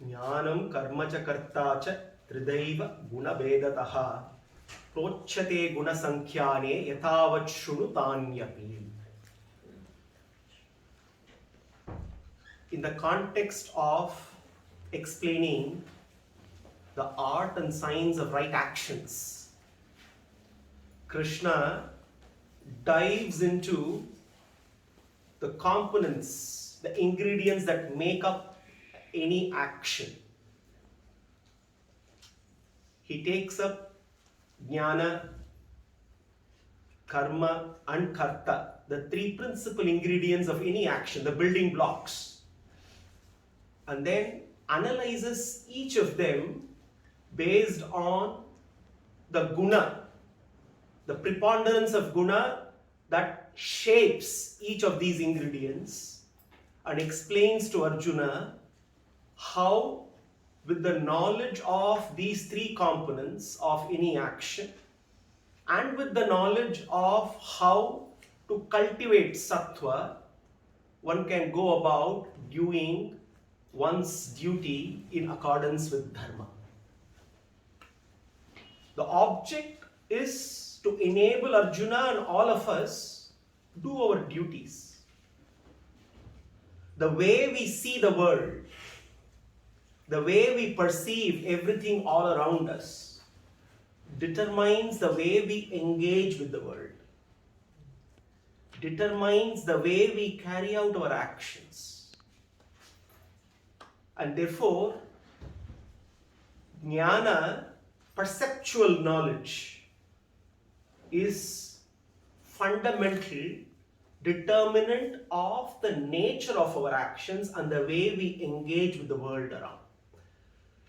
Jnanam karma cha karta cha tridaiva guna vedataha prochate guna sankhyane yathavat shrunu tanyapi. In the context of explaining the art and science of right actions, Krishna dives into the components, the ingredients that make up any action. He takes up jnana, karma and karta, the three principal ingredients of any action, the building blocks, and then analyzes each of them based on the guna, the preponderance of guna that shapes each of these ingredients, and explains to Arjuna how, with the knowledge of these three components of any action, and with the knowledge of how to cultivate sattva, one can go about doing one's duty in accordance with dharma. The object is to enable Arjuna and all of us to do our duties. The way we see the world, the way we perceive everything all around us, determines the way we engage with the world, determines the way we carry out our actions. And therefore, jnana, perceptual knowledge, is fundamental determinant of the nature of our actions and the way we engage with the world around.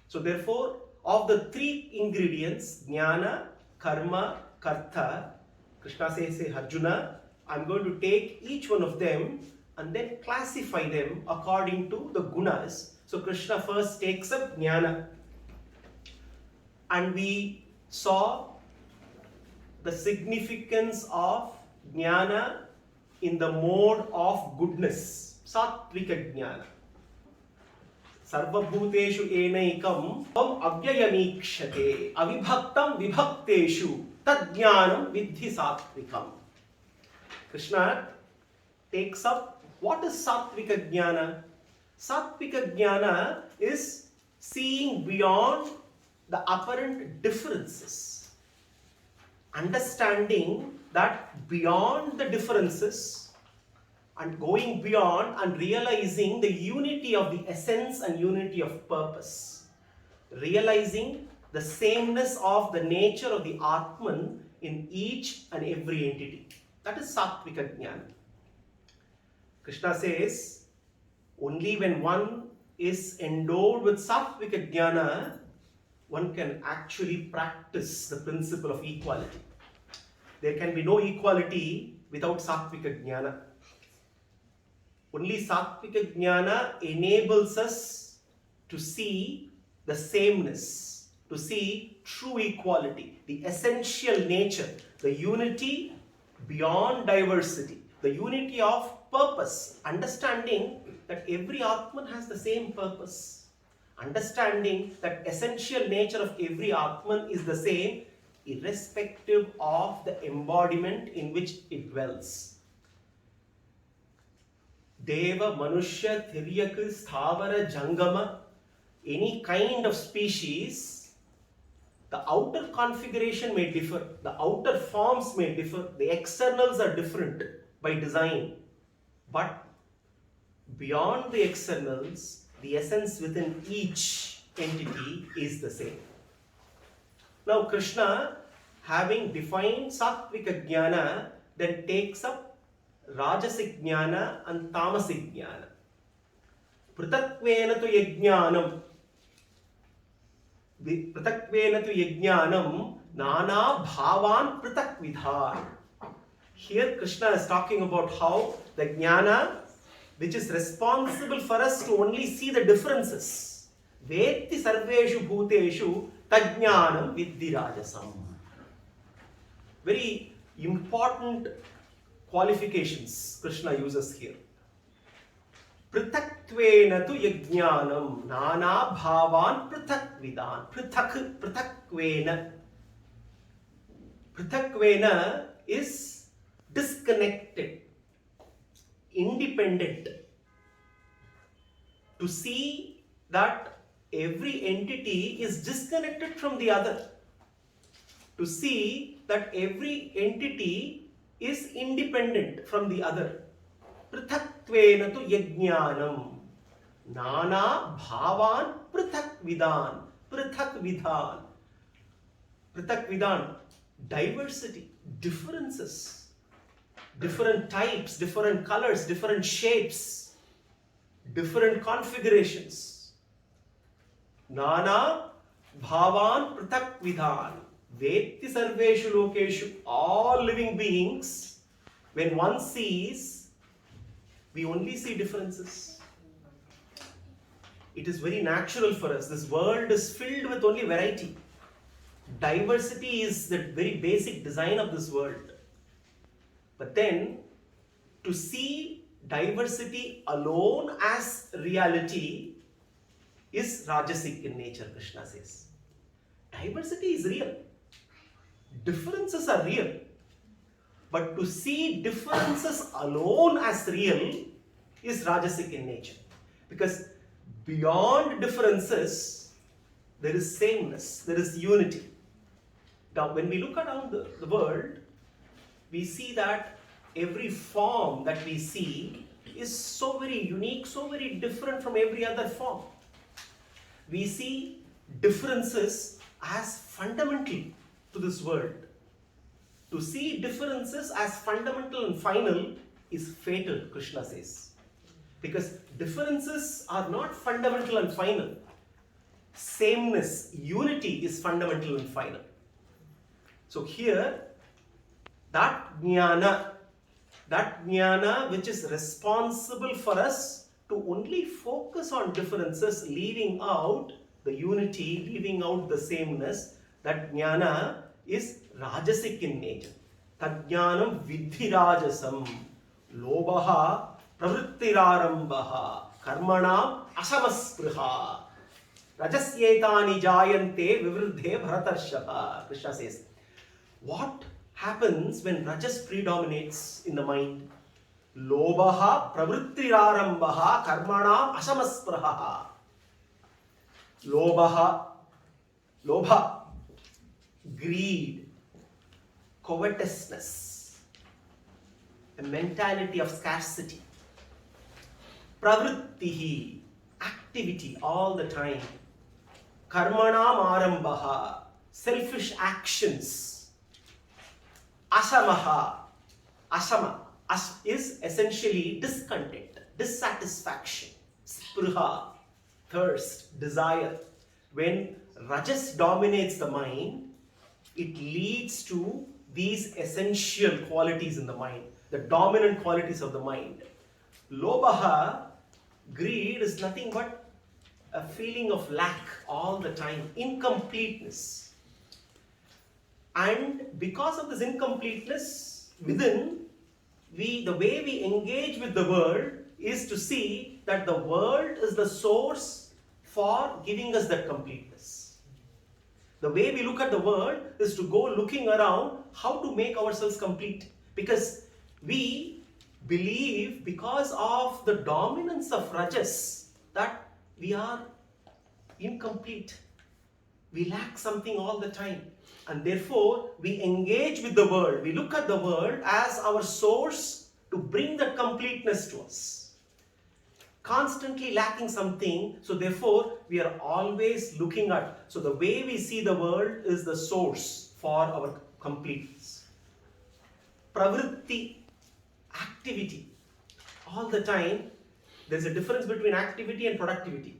So therefore, of the three ingredients, jnana, karma, karta, Krishna says, "Hey Arjuna, I'm going to take each one of them and then classify them according to the gunas." So Krishna first takes up jnana. And we saw the significance of jnana in the mode of goodness, sattvika jnana. Sarvabhuteshu enaikam avyayamikshate avibhaktam vibhakteshu tadjnanam vidhi satvikam. Krishna takes up what is sattvika jnana. Sattvika jnana is seeing beyond the apparent differences, understanding that beyond the differences and going beyond and realizing the unity of the essence and unity of purpose, realizing the sameness of the nature of the Atman in each and every entity. That is Sattvika Jnana. Krishna says, only when one is endowed with Sattvika Jnana, one can actually practice the principle of equality. There can be no equality without Sattvika Jnana. Only Sattvika Jnana enables us to see the sameness, to see true equality, the essential nature, the unity beyond diversity, the unity of purpose, understanding that every Atman has the same purpose, understanding that essential nature of every Atman is the same, irrespective of the embodiment in which it dwells. Deva, Manushya, Tiryak, Sthavara, Jangama, any kind of species, the outer configuration may differ, the outer forms may differ, the externals are different by design, but beyond the externals, the essence within each entity is the same. Now Krishna, having defined Sattvika Jnana, then takes up Rajasik Jnana and Tamasik Jnana. Pritatvena tu yajnanam. Pritatvena tu yajnanam nana bhavan pritakvidhan. Here Krishna is talking about how the jnana, which is responsible for us to only see the differences. Vetti sarveshu bhuteshu tajnanam vidhi rajasam. Very important qualifications Krishna uses here. Prithaktvena tu yajnanam nana bhavan prithakvidan. Prithakvena. Prithakvena is disconnected, independent. To see that every entity is disconnected from the other. To see that every entity is independent from the other. Prithaktvena tu yajnanam nana bhavan prithakvidan. Prithakvidan. Prithakvidan. Diversity, differences, different types, different colors, different shapes, different configurations. Nana bhavan prithakvidan. Vetti sarveshu lokeshu. All living beings, when one sees, we only see differences. It is very natural for us. This world is filled with only variety. Diversity is the very basic design of this world. But then, to see diversity alone as reality is rajasic in nature, Krishna says. Diversity is real. Differences are real. But to see differences alone as real is rajasic in nature. Because beyond differences, there is sameness, there is unity. Now, when we look around the world, we see that every form that we see is so very unique, so very different from every other form. We see differences as fundamental to this world. To see differences as fundamental and final is fatal, Krishna says. Because differences are not fundamental and final. Sameness, unity is fundamental and final. So here, that jnana which is responsible for us to only focus on differences, leaving out the unity, leaving out the sameness, that jnana is rajasic in nature. Tajnanam vidhi rajasam lobaha pravrittirārambaha karmanam asamaspruha rajasyetani jayante vivruddhe bharatarshava. Krishna says, what happens when rajas predominates in the mind? Lobaha pravrittirārambaha karmanam asamaspruha. Lobha, greed, covetousness, a mentality of scarcity. Pravrittihi, activity all the time. Karmanam arambaha, selfish actions. Asamaha, asama is essentially discontent, dissatisfaction. Spruha, thirst, desire. When rajas dominates the mind, it leads to these essential qualities in the mind, the dominant qualities of the mind. Lobaha, greed, is nothing but a feeling of lack all the time, incompleteness. And because of this incompleteness within, the way we engage with the world is to see that the world is the source for giving us that completeness. The way we look at the world is to go looking around how to make ourselves complete. Because we believe, because of the dominance of rajas, that we are incomplete. We lack something all the time. And therefore, we engage with the world. We look at the world as our source to bring that completeness to us. Constantly lacking something, so therefore, we are always looking at. So the way we see the world is the source for our completeness. Pravritti, activity. All the time, there is a difference between activity and productivity.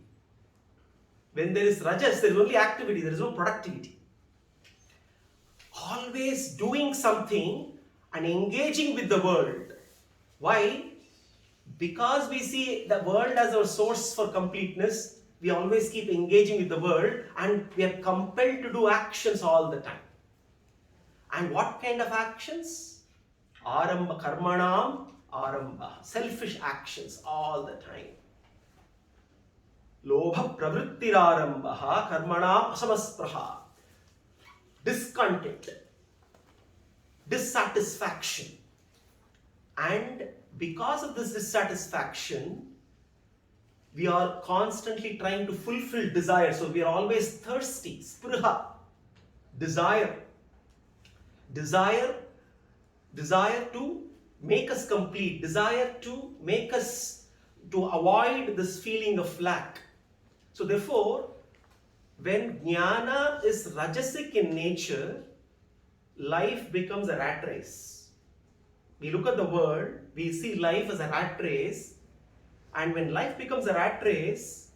When there is rajas, there is only activity, there is no productivity. Always doing something and engaging with the world. Why? Because we see the world as our source for completeness, we always keep engaging with the world and we are compelled to do actions all the time. And what kind of actions? Aramba, karmanam, aramba, selfish actions all the time. Lobha pravrittirārambaha karmanām asamaspraha. Discontent, dissatisfaction. And because of this dissatisfaction, we are constantly trying to fulfill desire. So we are always thirsty, spriha, desire to make us complete, desire to make us, to avoid this feeling of lack. So therefore, when jnana is rajasic in nature, life becomes a rat race. We look at the world, we see life as a rat race, and when life becomes a rat race,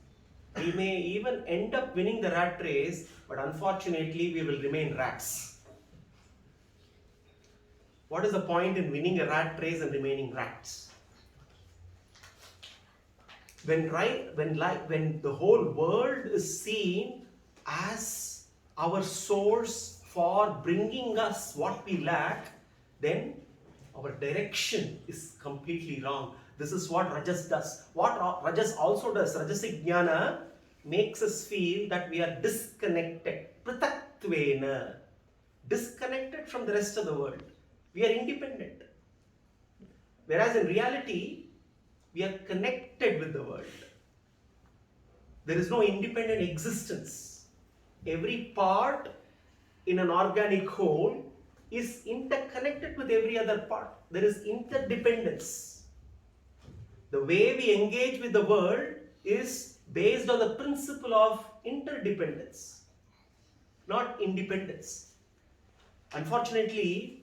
we may even end up winning the rat race, but unfortunately we will remain rats. What is the point in winning a rat race and remaining rats? When the whole world is seen as our source for bringing us what we lack, then our direction is completely wrong. This is what Rajas does. What Rajas also does, Rajasic Jnana, makes us feel that we are disconnected, pritatvena, disconnected from the rest of the world. We are independent. Whereas in reality, we are connected with the world. There is no independent existence. Every part in an organic whole is interconnected with every other part. There is interdependence. The way we engage with the world is based on the principle of interdependence, not independence. Unfortunately,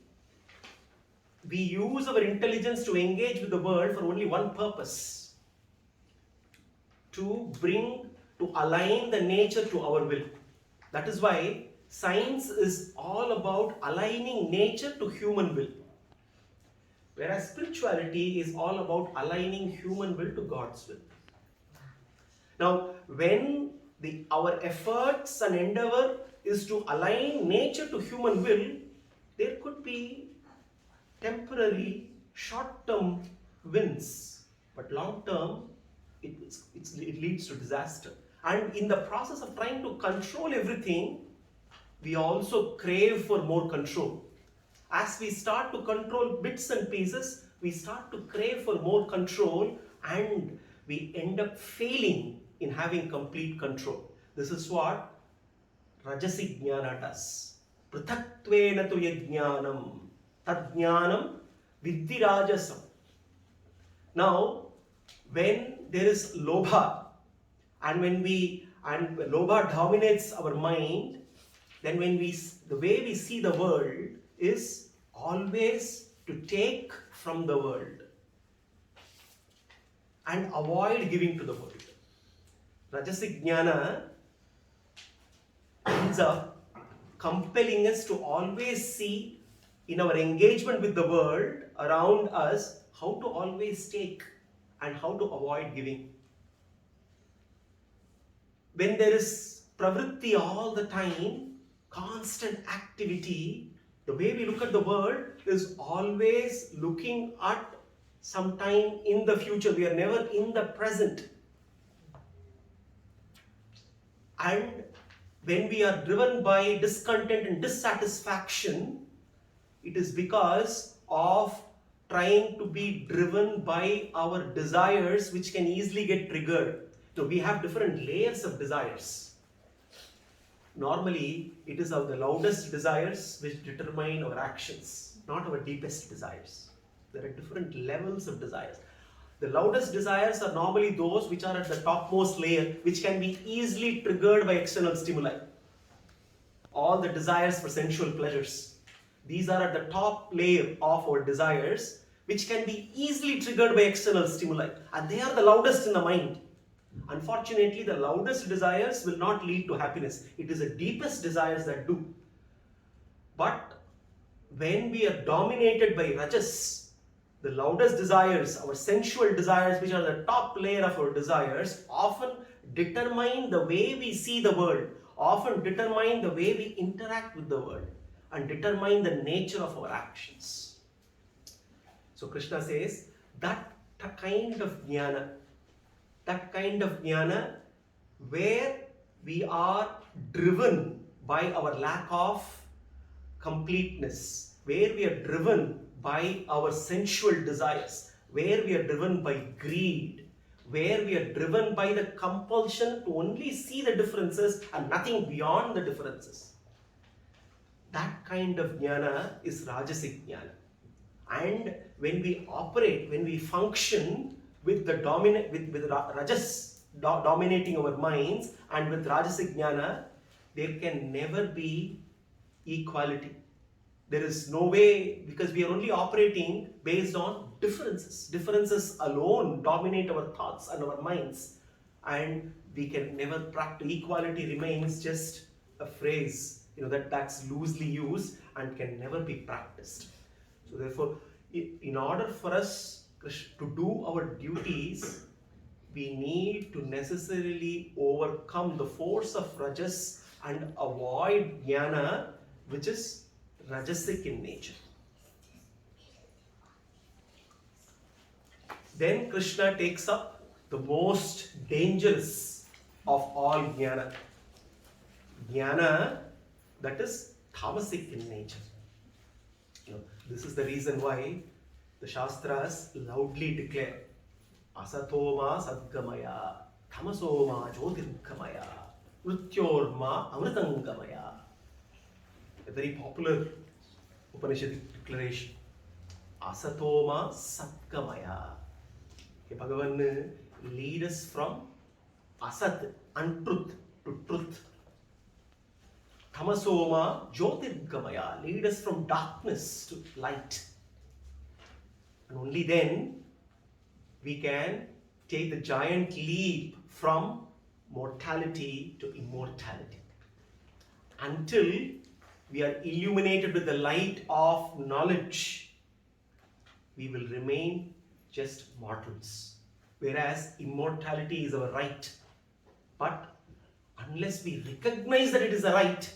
we use our intelligence to engage with the world for only one purpose: to align the nature to our will. That is why science is all about aligning nature to human will, whereas spirituality is all about aligning human will to God's will. Now, when our efforts and endeavor is to align nature to human will, there could be temporary, short-term wins, but long-term, it leads to disaster. And in the process of trying to control everything, we also crave for more control. As we start to control bits and pieces, we start to crave for more control, and we end up failing in having complete control. This is what Rajasic Jnana does. Pritatvena tu yajnanam, tadjnanam viddhi rajasam. Now, when there is lobha, and when lobha dominates our mind, then the way we see the world is always to take from the world and avoid giving to the world. Rajasic Jnana ends up compelling us to always see in our engagement with the world around us how to always take and how to avoid giving. When there is pravritti all the time, constant activity, the way we look at the world is always looking at some time in the future. We are never in the present. And when we are driven by discontent and dissatisfaction, it is because of trying to be driven by our desires, which can easily get triggered. So we have different layers of desires. Normally, it is the loudest desires which determine our actions, not our deepest desires. There are different levels of desires. The loudest desires are normally those which are at the topmost layer, which can be easily triggered by external stimuli. All the desires for sensual pleasures. These are at the top layer of our desires, which can be easily triggered by external stimuli. And they are the loudest in the mind. Unfortunately, the loudest desires will not lead to happiness. It is the deepest desires that do. But when we are dominated by rajas, the loudest desires, our sensual desires, which are the top layer of our desires, often determine the way we see the world, often determine the way we interact with the world, and determine the nature of our actions. So Krishna says that kind of jnana where we are driven by our lack of completeness, where we are driven by our sensual desires, where we are driven by greed, where we are driven by the compulsion to only see the differences and nothing beyond the differences. That kind of jnana is Rajasic jnana. And when we operate, when we function with the with Rajas dominating our minds and with Rajasic jnana, there can never be equality. There is no way, because we are only operating based on differences. Differences alone dominate our thoughts and our minds, and we can never practice. Equality remains just a phrase, that's loosely used and can never be practiced. So therefore, in order for us to do our duties, we need to necessarily overcome the force of Rajas and avoid jnana, which is Rajasic in nature. Then Krishna takes up the most dangerous of all jnana. Jnana that is tamasic in nature. This is the reason why the Shastras loudly declare Asatoma Sadgamaya, Tamasoma Jyotirgamaya, Mrityorma Amritangamaya. A very popular Upanishadic declaration. Asatoma Satgamaya. Bhagavan lead us from Asat, untruth, to truth. Tamasoma Jyotirgamaya, lead us from darkness to light. And only then we can take the giant leap from mortality to immortality. Until we are illuminated with the light of knowledge, we will remain just mortals. Whereas immortality is our right. But unless we recognize that it is a right,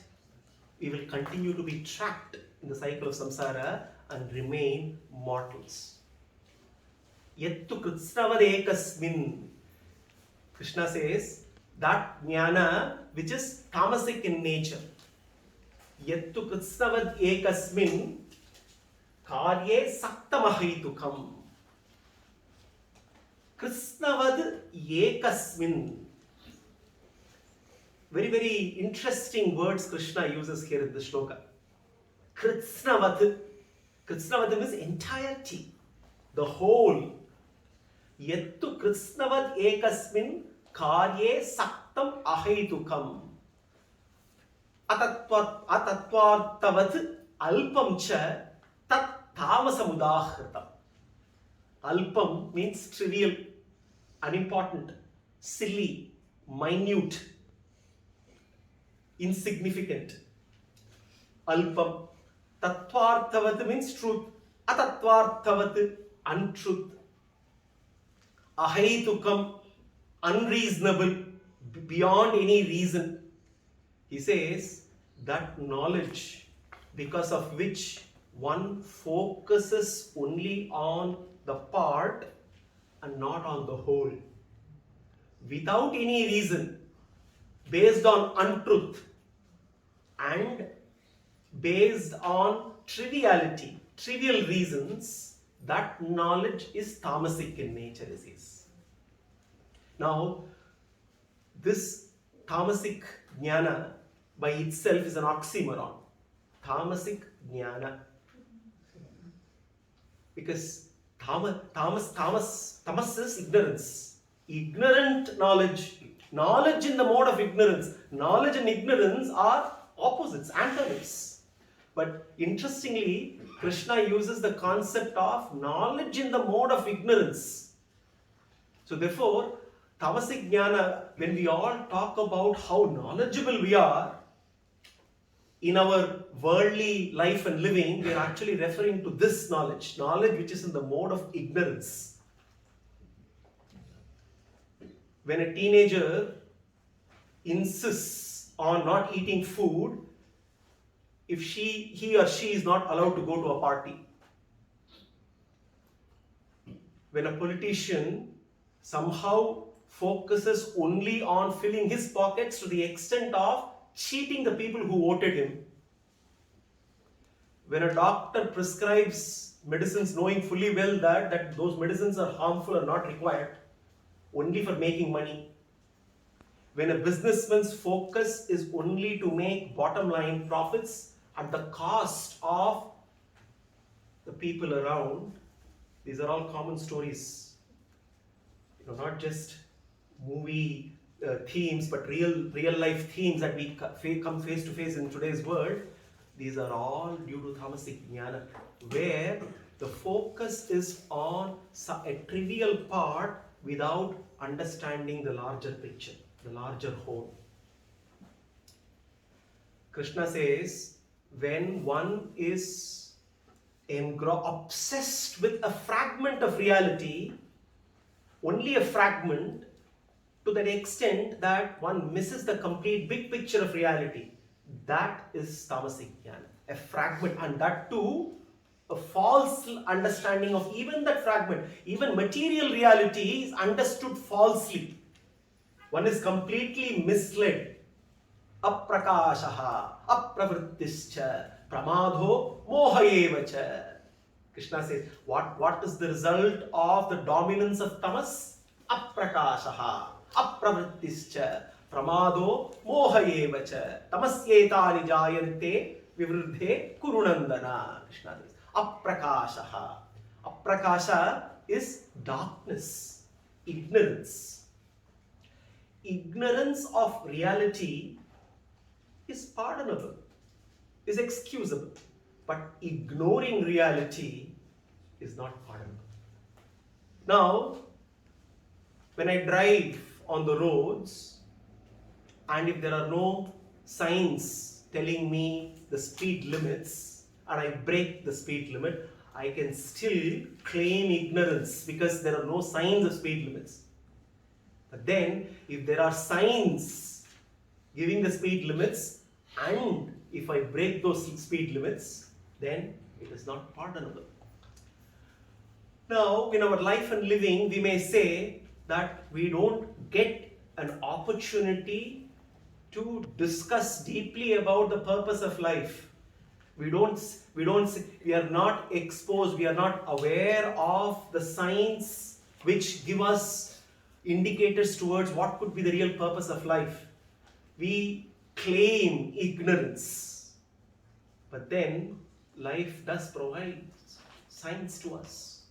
we will continue to be trapped in the cycle of samsara and remain mortals. Yettu kritsnavadekasmin. Krishna says that jnana which is tamasic in nature. Yettu kritsnavad ekasmin karye saktamahaitukam. Kritsnavad ekasmin. Very, very interesting words Krishna uses here in the shloka. Kritsnavad. Kritsnavad means entirety, the whole. Yettu kritsnavad ekasmin karye saktam ahaitukam. Atatvartavat alpam cha tat tamasamudahritam. Alpam means trivial, unimportant, silly, minute, insignificant. Alpam. Tatvartavat means truth. Atatvartavat, untruth. Ahaitukam, unreasonable, beyond any reason. He says that knowledge, because of which one focuses only on the part and not on the whole, without any reason, based on untruth and based on triviality, trivial reasons, that knowledge is tamasic in nature, he says. Now, this tamasic jnana by itself is an oxymoron. Tamasic jnana. Because tamas is ignorance. Ignorant knowledge. Knowledge in the mode of ignorance. Knowledge and ignorance are opposites, antonyms. But interestingly, Krishna uses the concept of knowledge in the mode of ignorance. So therefore, tamasic jnana, when we all talk about how knowledgeable we are in our worldly life and living, we are actually referring to this knowledge. Knowledge which is in the mode of ignorance. When a teenager insists on not eating food, if he or she is not allowed to go to a party. When a politician somehow focuses only on filling his pockets to the extent of cheating the people who voted him. When a doctor prescribes medicines knowing fully well that those medicines are harmful or not required, only for making money. When a businessman's focus is only to make bottom line profits at the cost of the people around, these are all common stories. Not just movie themes, but real life themes that we come face to face in today's world. These are all due to tamasic jnana, where the focus is on a trivial part without understanding the larger picture, the larger whole. Krishna says, when one is obsessed with a fragment of reality, only a fragment, to that extent that one misses the complete big picture of reality, that is tamasic jnana. A fragment, and that too, a false understanding of even that fragment. Even material reality is understood falsely. One is completely misled. Aprakashaha, apravrittischa, pramadho, mohayevacha. Krishna says, what is the result of the dominance of tamas? Aprakashaha, apravrittischa, pramado, mohayevacha. Tamasyetani jayante vivruddhe kurunandana. Krishna says, aprakashaha. Aprakasha is darkness, ignorance. Ignorance of reality is pardonable, is excusable. But ignoring reality is not pardonable. Now, when I drive on the roads, and if there are no signs telling me the speed limits, and I break the speed limit, I can still claim ignorance because there are no signs of speed limits. But then, if there are signs giving the speed limits, and if I break those speed limits, then it is not pardonable. Now, in our life and living, we may say that we don't get an opportunity to discuss deeply about the purpose of life. We are not exposed, we are not aware of the signs which give us indicators towards what could be the real purpose of life. We claim ignorance. But then, life does provide signs to us,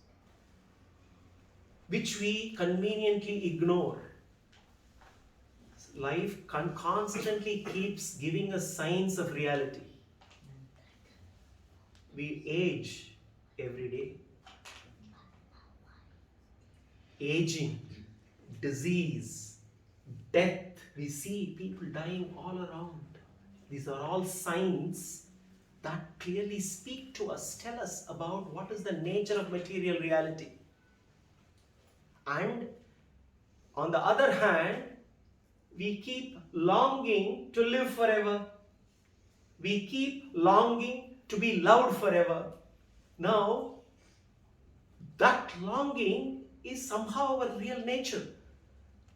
which we conveniently ignore. Life constantly keeps giving us signs of reality. We age every day. Aging, disease, death, we see people dying all around. These are all signs that clearly speak to us, tell us about what is the nature of material reality. And on the other hand, we keep longing to live forever. We keep longing to be loved forever. Now, that longing is somehow our real nature.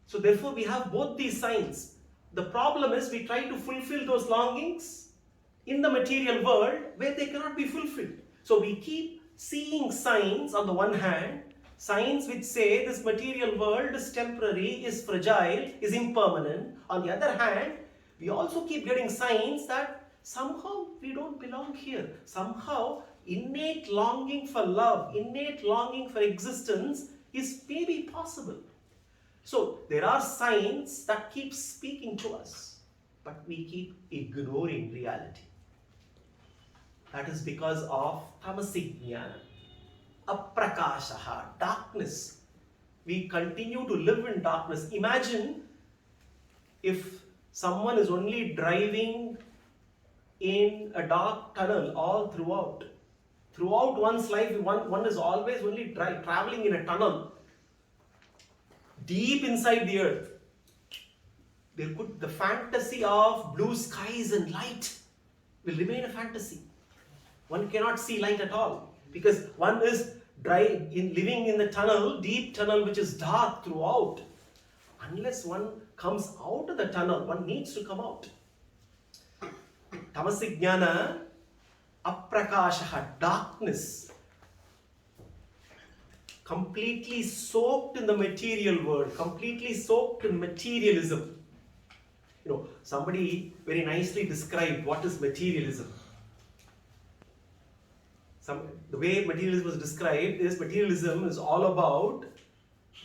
So therefore, we have both these signs. The problem is we try to fulfill those longings in the material world where they cannot be fulfilled. So we keep seeing signs on the one hand, signs which say this material world is temporary, is fragile, is impermanent. On the other hand, we also keep getting signs that somehow we don't belong here. Somehow innate longing for love, innate longing for existence is maybe possible. So there are signs that keep speaking to us, but we keep ignoring reality. That is because of tamasic jnana, aprakashaha, darkness. We continue to live in darkness. Imagine if someone is only driving in a dark tunnel all throughout. Throughout one's life, one is always only traveling in a tunnel deep inside the earth. The fantasy of blue skies and light will remain a fantasy. One cannot see light at all because one is living in the tunnel, deep tunnel which is dark throughout. unless one comes out of the tunnel, one needs to come out. Tamasi jnana, aprakasha, darkness, completely soaked in the material world, completely soaked in materialism. Somebody very nicely described what is materialism. The way materialism was described is materialism is all about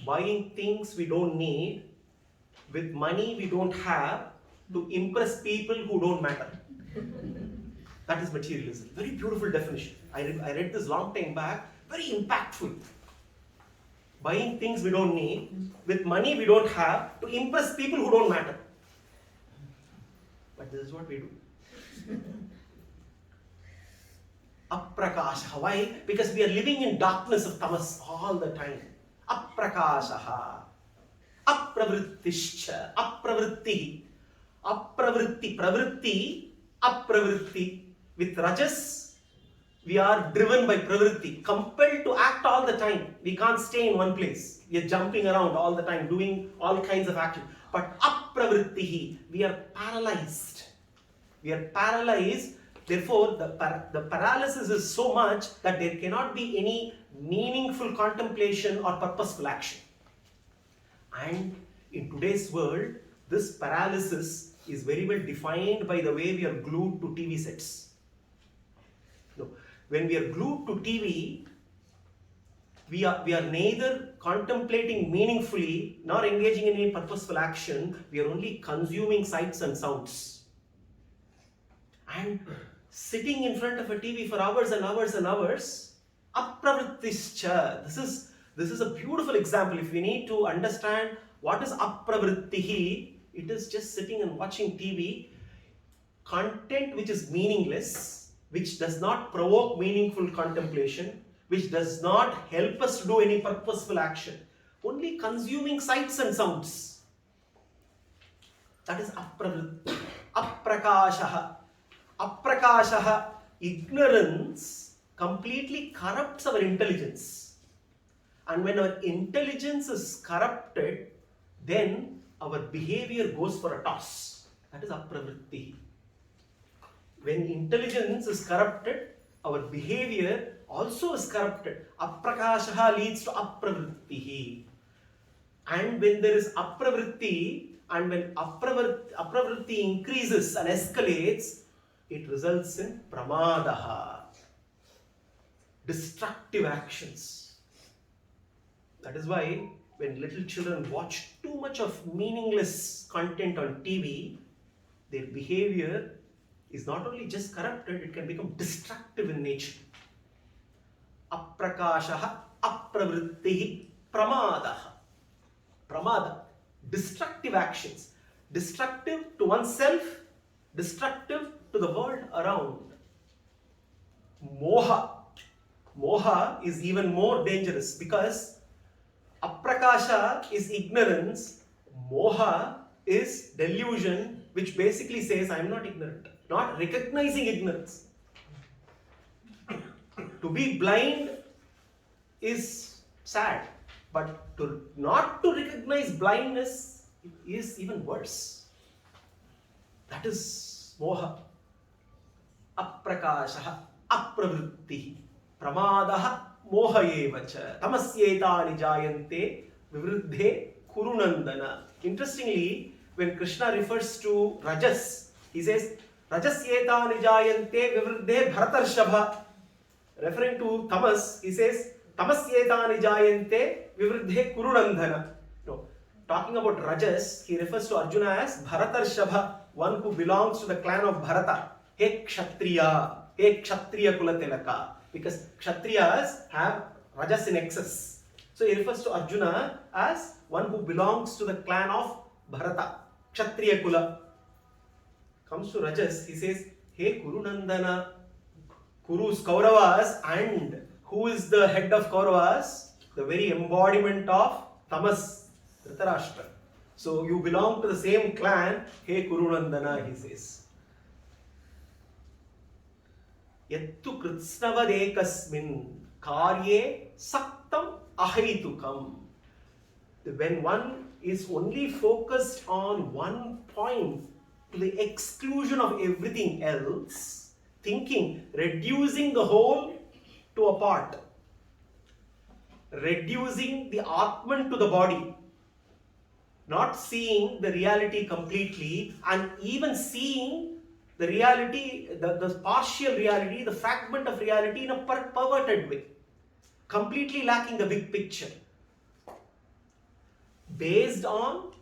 buying things we don't need with money we don't have to impress people who don't matter. That is materialism. Very beautiful definition. I read this long time back. Very impactful. Buying things we don't need with money we don't have to impress people who don't matter. But this is what we do. Aprakasha. Why? Because we are living in darkness of tamas all the time. Aprakasha. Apravrittischa. Apravritti. Apravritti. Pravritti. Apravritti. With rajas, we are driven by pravritti, compelled to act all the time. We can't stay in one place. We are jumping around all the time, doing all kinds of action. But apravritti, we are paralyzed. We are paralyzed. Therefore, the paralysis is so much that there cannot be any meaningful contemplation or purposeful action. And in today's world, this paralysis is very well defined by the way we are glued to TV sets. When we are glued to TV, we are neither contemplating meaningfully nor engaging in any purposeful action. We are only consuming sights and sounds. And sitting in front of a TV for hours and hours and hours, apravrittischa. This is a beautiful example. If we need to understand what is apravrittihi, it is just sitting and watching TV, content which is meaningless, which does not provoke meaningful contemplation, which does not help us to do any purposeful action, only consuming sights and sounds. That is apravritti. Aprakashaha. Aprakashaha, ignorance completely corrupts our intelligence. And when our intelligence is corrupted, then our behavior goes for a toss. That is apravritti. When intelligence is corrupted, our behavior also is corrupted. Aprakashaha leads to apravritti. And when there is apravritti, and when apravritti increases and escalates, it results in pramadaha, destructive actions. That is why when little children watch too much of meaningless content on TV, their behavior is not only just corrupted, it can become destructive in nature. Aprakashaha, apravrittihi, pramadaha. Pramada, destructive actions. Destructive to oneself, destructive to the world around. Moha. Moha is even more dangerous because aprakasha is ignorance, moha is delusion, which basically says I am not ignorant, not recognizing ignorance. To be blind is sad, but not to recognize blindness is even worse. That is moha. Aprakasha, apravritti, pramadaha, moha evacha, tamasyetani jayante, vivruddhe kurunandana. Interestingly, when Krishna refers to rajas, he says, rajasyetani jayante, vivruddhe bharatarshabha. Referring to tamas, he says, tamasyetani jayante, vivruddhe kurunandana. No, talking about rajas, he refers to Arjuna as bharatarshabha, one who belongs to the clan of Bharata. He kshatriya kulatilaka. Because kshatriyas have rajas in excess. So he refers to Arjuna as one who belongs to the clan of Bharata. Kshatriya kula. Comes to rajas, he says, Hey Kurunandana. Kurus, Kauravas, and who is the head of Kauravas? The very embodiment of tamas, Dhritarashtra. So you belong to the same clan, Hey Kurunandana, he says. Yattu kritsnavadekasmin karye saktam ahaitukam. When one is only focused on one point to the exclusion of everything else, thinking, reducing the whole to a part, reducing the Atman to the body, not seeing the reality completely, and even seeing the reality, the partial reality, the fragment of reality in a perverted way, completely lacking the big picture, based on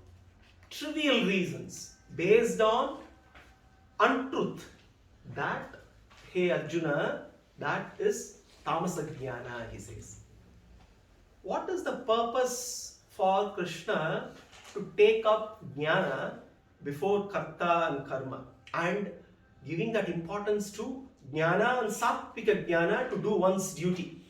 trivial reasons, based on untruth. That, hey Arjuna, that is tamasa jnana, he says. What is the purpose for Krishna to take up jnana before karta and karma, and giving that importance to jnana and sattvika jnana to do one's duty?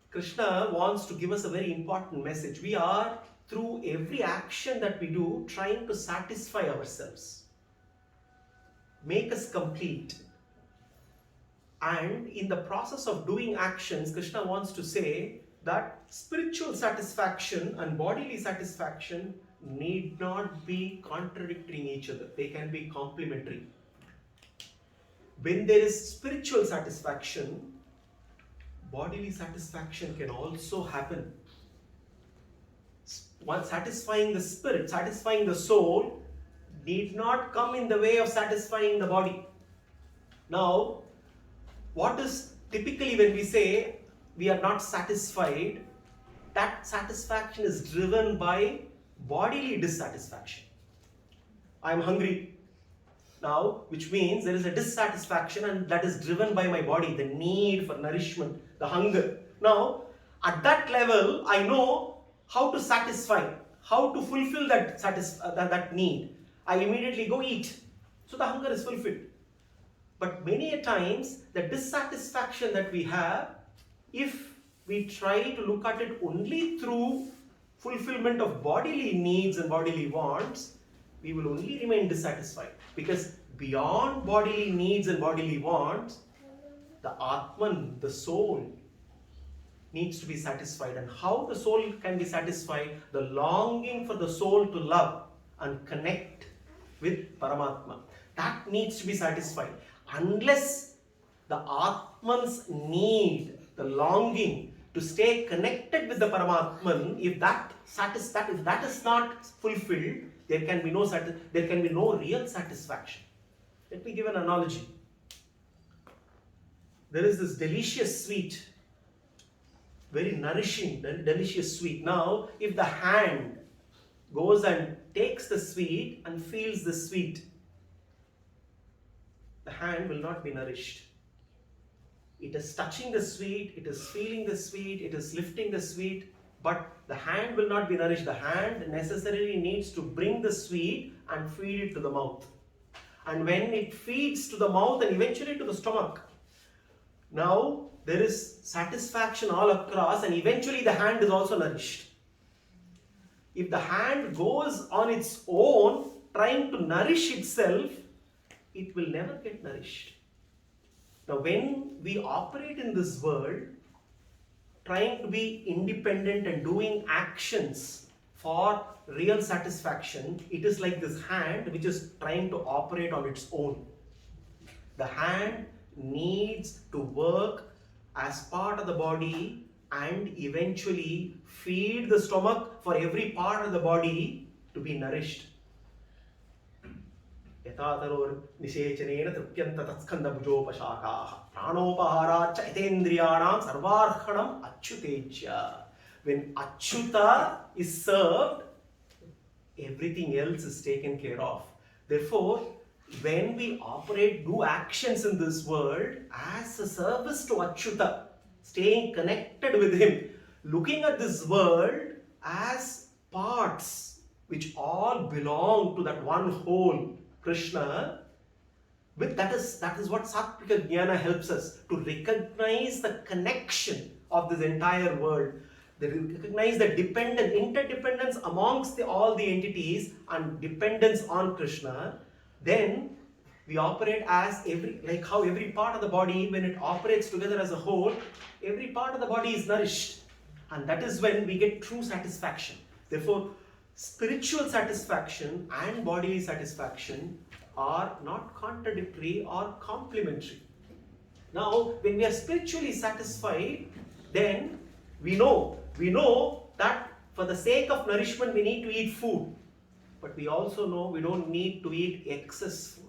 Krishna wants to give us a very important message. We are, through every action that we do, trying to satisfy ourselves, make us complete. And in the process of doing actions, Krishna wants to say that spiritual satisfaction and bodily satisfaction need not be contradicting each other. They can be complementary. When there is spiritual satisfaction, bodily satisfaction can also happen. One satisfying the spirit, satisfying the soul, need not come in the way of satisfying the body. Now, what is typically when we say we are not satisfied, that satisfaction is driven by bodily dissatisfaction. I am hungry now, which means there is a dissatisfaction, and that is driven by my body, the need for nourishment, the hunger. Now, at that level, I know how to satisfy, how to fulfill that need. I immediately go eat. So the hunger is fulfilled. But many a times, the dissatisfaction that we have, if we try to look at it only through fulfillment of bodily needs and bodily wants, we will only remain dissatisfied. Because beyond bodily needs and bodily wants, the Atman, the soul, needs to be satisfied. And how the soul can be satisfied? The longing for the soul to love and connect with Paramatma. That needs to be satisfied. Unless the Atman's need, the longing to stay connected with the Paramatman, if that is not fulfilled, there can be no real satisfaction. Let me give an analogy. There is this delicious sweet, very nourishing, delicious sweet. Now, if the hand goes and takes the sweet and feels the sweet, the hand will not be nourished. It is touching the sweet, it is feeling the sweet, it is lifting the sweet, but the hand will not be nourished. The hand necessarily needs to bring the sweet and feed it to the mouth. And when it feeds to the mouth and eventually to the stomach, now there is satisfaction all across, and eventually the hand is also nourished. If the hand goes on its own, trying to nourish itself, it will never get nourished. Now, when we operate in this world, trying to be independent and doing actions for real satisfaction, it is like this hand which is trying to operate on its own. The hand needs to work as part of the body and eventually feed the stomach for every part of the body to be nourished. यथातरोर निषेचनेन तृप्यन्त तत्स्कन्द भुजोपशाखाः प्राणोपहाराच्च इतेन्द्रियाणां सर्वार्हणम् अच्युतेच्य. When Achyuta is served, everything else is taken care of. Therefore, when we operate, do actions in this world as a service to Achyuta, staying connected with him, looking at this world as parts which all belong to that one whole, Krishna, that is what Sattvika Jnana helps us to recognize the connection of this entire world. They recognize the interdependence amongst all the entities and dependence on Krishna. Then we operate as like how every part of the body, when it operates together as a whole, every part of the body is nourished. And that is when we get true satisfaction. Therefore, spiritual satisfaction and bodily satisfaction are not contradictory or complementary. Now, when we are spiritually satisfied, then we know that for the sake of nourishment we need to eat food. But we also know we don't need to eat excess food.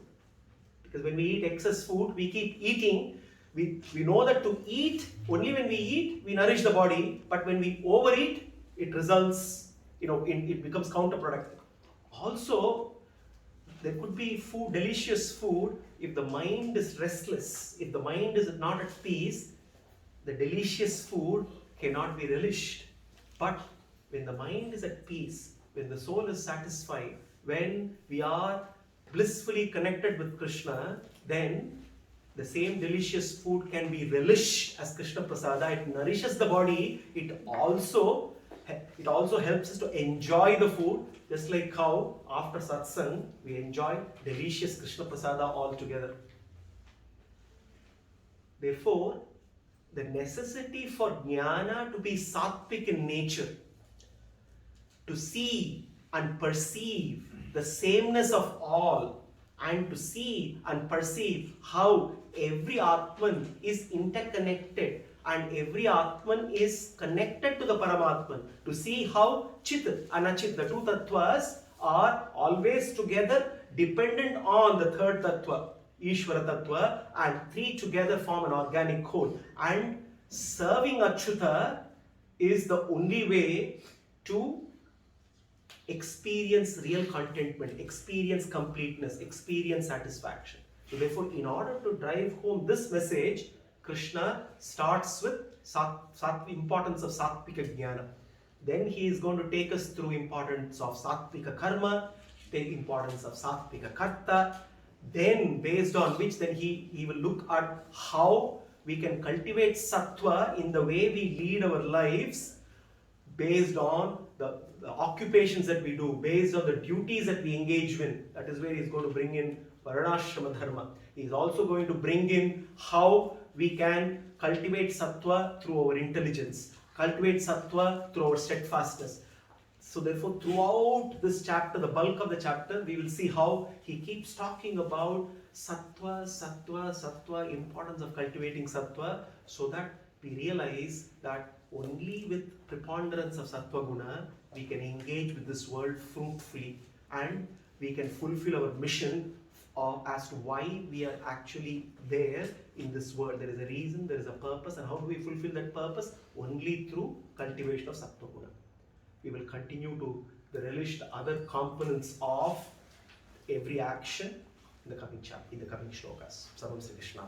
Because when we eat excess food, we keep eating. We know that to eat, only when we eat, we nourish the body. But when we overeat, it results, it becomes counterproductive. Also, there could be food, delicious food, if the mind is restless, if the mind is not at peace, the delicious food cannot be relished. But when the mind is at peace, when the soul is satisfied, when we are blissfully connected with Krishna, then the same delicious food can be relished as Krishna Prasada. It nourishes the body. It also helps us to enjoy the food, just like how after satsang we enjoy delicious Krishna Prasada all together. Therefore, the necessity for jnana to be sattvic in nature, to see and perceive the sameness of all, and to see and perceive how every Atman is interconnected and every Atman is connected to the Paramatman, to see how Chit and Achit, the two tattvas, are always together dependent on the third tattva, Ishvara tattva, and three together form an organic whole. And serving Achyuta is the only way to experience real contentment, experience completeness, experience satisfaction. So therefore, in order to drive home this message, Krishna starts with importance of Sattvika Jnana. Then he is going to take us through importance of Sattvika Karma, the importance of Sattvika Karta. Then based on which then he will look at how we can cultivate Sattva in the way we lead our lives based on the occupations that we do, based on the duties that we engage in. That is where he is going to bring in Varnashrama Dharma. He is also going to bring in how we can cultivate Sattva through our intelligence, cultivate Sattva through our steadfastness. So therefore, throughout this chapter, the bulk of the chapter, we will see how he keeps talking about Sattva, Sattva, Sattva, importance of cultivating Sattva, so that we realize that only with preponderance of Sattva Guna, we can engage with this world fruitfully, and we can fulfill our mission as to why we are actually there in this world. There is a reason, there is a purpose, and how do we fulfill that purpose? Only through cultivation of Sattva Guna. We will continue to relish the other components of every action in the coming chapter, in the coming shlokas. Sarvam Sri Krishna.